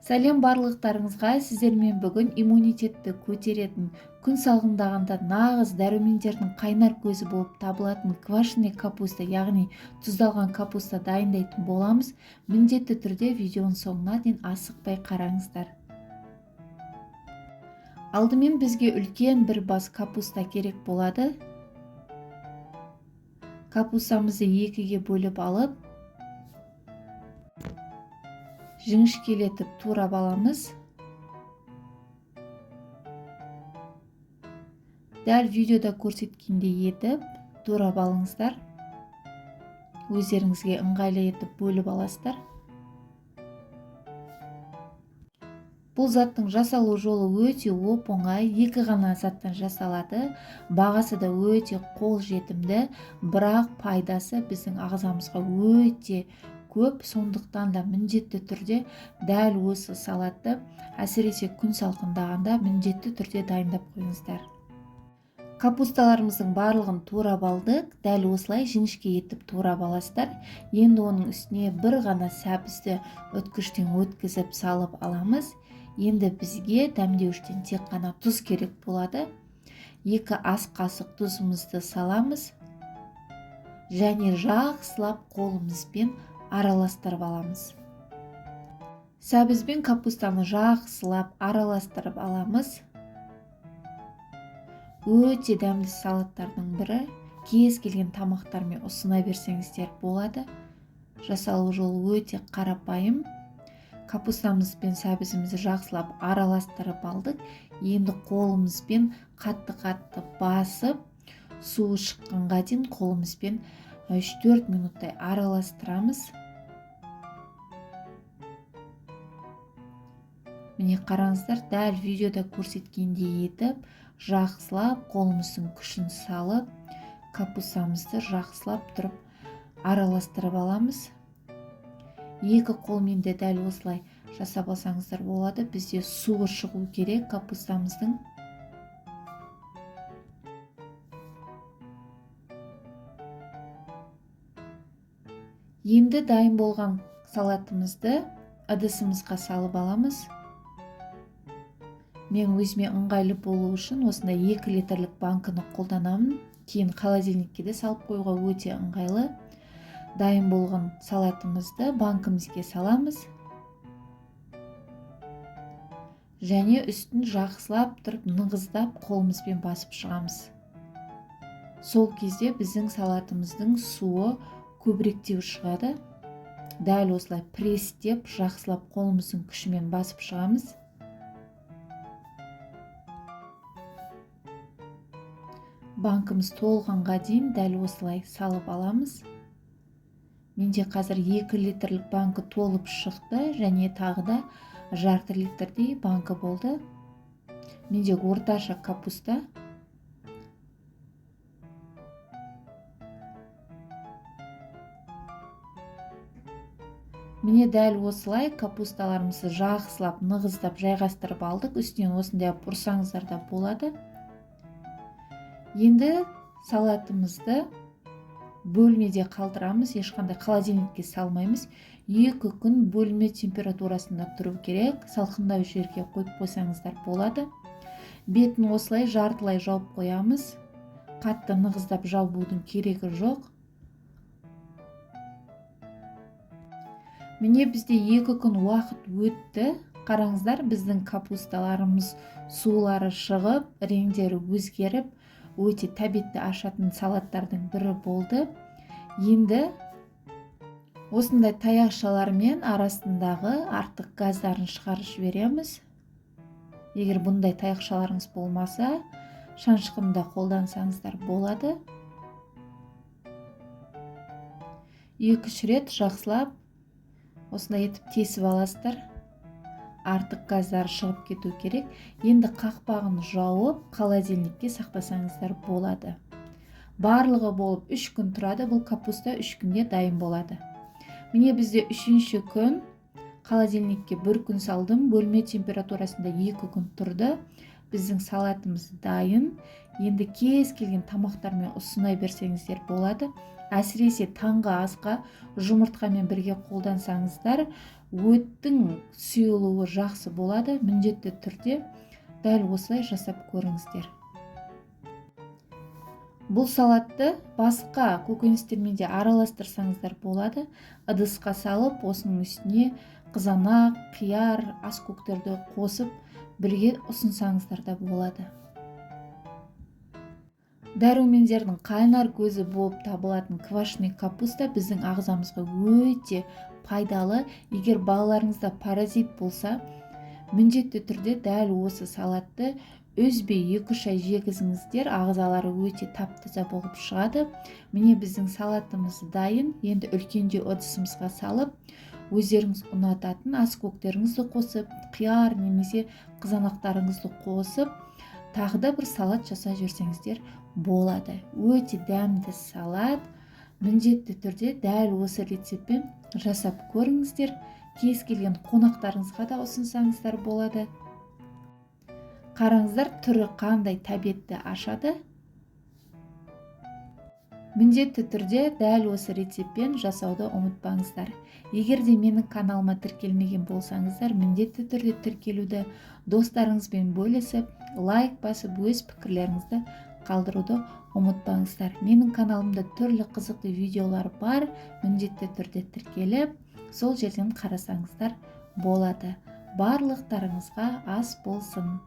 Сәлем барлықтарыңызға. Сіздермен бүгін иммунитетті көтеретін, күн салқындағанда нағыз дәрумендердің қайнар көзі болып табылатын квашеный капуста, яғни тұздалған капуста дайындайтын боламыз. Міндетті түрде видеоның соңына дейін асықпай қараңыздар. Алдымен бізге үлкен бір бас капуста керек болады. Капустамызды екіге бөліп алып, жіңішкелетіп турап аламыз. Дәл видеода көрсеткендей етіп турап алыңыздар. Өздеріңізге ыңғайлы етіп бөліп аласыздар. Бұл заттың жасалу жолы өте оп-оңай, екі ғана заттан жасалады. Бағасы да өте қолжетімді, бірақ пайдасы біздің ағзамызға өте көп, сондықтан да міндетті түрде дәл осы салатты, әсіресе күн салқындағанда міндетті түрде дайындап қойыңыздар. Капусталарымыздың барлығын турап алдық, дәл осылай жіңішке етіп турап аласыздар. Енді оның үстіне бір ғана сәбізді өткіштен өткізіп салып аламыз. Енді бізге дәмдеуіштен тек қана тұз керек болады. 2 ас қасық тұзымызды саламыз және жақсылап қолымызбен араластырып аламыз. Сәбіз бен капустаны жақсылап араластырып аламыз. Өте дәмді салаттардың бірі, кез келген тамақтармен ұсына берсеңіздер болады. Жасалу жолы өте қарапайым. Капустамыз бен сәбізімізді жақсылап араластырып алдық. Енді қолымызбен қатты-қатты басып, суы шыққанға дейін қолымызбен 3-4 минуттай араластырамыз. Міне қараңыздар, дәл видеода көрсеткендей етіп, жақсылап қолымыздың күшін салып, капустамызды жақсылап тұрып араластырып аламыз. 2 қолмен де дәл осылай жасап алсаңыздар болады. Бізде суы шығу керек капустамыздың. Енді дайын болған салатымызды ыдысымызға салып аламыз. Мен өзіме ыңғайлы болу үшін осындай 2 литрлік банканы қолданамын. Кейін холодильникке де салып қоюға өте ыңғайлы. Дайын болған салатымызды банкімізге саламыз. Және үстін жақсылап тұрып, нығыздап қолымызбен басып шығамыз. Сол кезде біздің салатымыздың суы көбіректеу шығады. Дәл осылай престеп, жақсылап қолымыздың күшімен басып шығамыз. Банкымыз толғанға дейін дәл осылай салып аламыз. Менде қазір 2 литрлік банкі толып шықты, және тағы да жарты литрдей банкі болды. Менде орташа капуста. Міне дәл осылай капусталарымызды жақсылап, нығыздап жайғастырып алдық. Үстінен осындай ұрсаңыздар да болады. Енді салатымызды бөлмеде қалдырамыз, ешқандай холодильникке салмаймыз. 2 күн бөлме температурасында тұру керек. Салқындау жерге қойып қойсаңыздар болады. Бетін осылай жартылай жауып қоямыз. Қатты нығыздап жаудың керегі жоқ. Міне бізде 2 күн уақыт өтті. Қараңыздар, біздің капусталарымыз сулары шығып, реңдері өзгеріп, өте тәбетті ашатын салаттардың бірі болды. Енді осындай таяқшалармен арасындағы артық газдарын шығарып жібереміз. Егер бұндай таяқшаларыңыз болмаса, шанышқында қолдансаңыздар болады. 2-3 рет жақсылап осындай етіп тесіп аласыздар. Артық газдар шығып кету керек. Енді қақпағын жауып, холодильникке сақтасаңыздар болады. Барлығы болып 3 күн тұрады. Бұл капуста 3 күнде дайын болады. Міне бізде 3-ші күн холодильникке 1 күн салдым. Бөлме температурасында 2 күн тұрды. Біздің салатымыз дайын. Енді кез келген тамақтармен ұсына берсеңіздер болады. әсіресе таңғы асқа жұмыртқамен бірге қолдансаңыздар өттің сұйылуы жақсы болады. Міндетті түрде дәл осылай жасап көріңіздер. Бұл салатты басқа көкөністермен де араластырсаңыздар болады. Ыдысқа салып, осының үстіне қызанақ, қияр, аскөктерді қосып бірге ұсынсаңыздар да болады. Дәрумендердің қайнар көзі болып табылатын квашеный капуста біздің ағзамызға өте пайдалы. Егер балаларыңызда паразит болса, міндетті түрде дәл осы салатты үзбей 2-3 ай жегізіңіздер, ағзалары өте тап-таза болып шығады. Міне біздің салатымыз дайын. Енді үлкендеу ыдысымызға салып, өздеріңіз ұнататын аскөктеріңізді қосып, қияр немесе қызанақтарыңызды қосып, тағы да бір салат жасап жіберсеңіздер болады. Өте дәмді салат. Міндетті түрде дәл осы рецептпен жасап көріңіздер. Кез келген қонақтарыңызға да ұсынсаңыздар болады. Қараңыздар, түрі қандай тәбетті ашады. Міндетті түрде дәл осы рецептпен жасауды ұмытпаңыздар. Егер де менің каналыма тіркелмеген болсаңыздар, міндетті түрде тіркелуді, достарыңызбен бөлісіп, лайк басып, өз пікірлеріңізді қалдыруды ұмытпаңыздар. Менің каналымда түрлі қызықты видеолар бар. Міндетті түрде тіркеліп, сол жерден қарасаңыздар болады. Барлықтарыңызға ас болсын.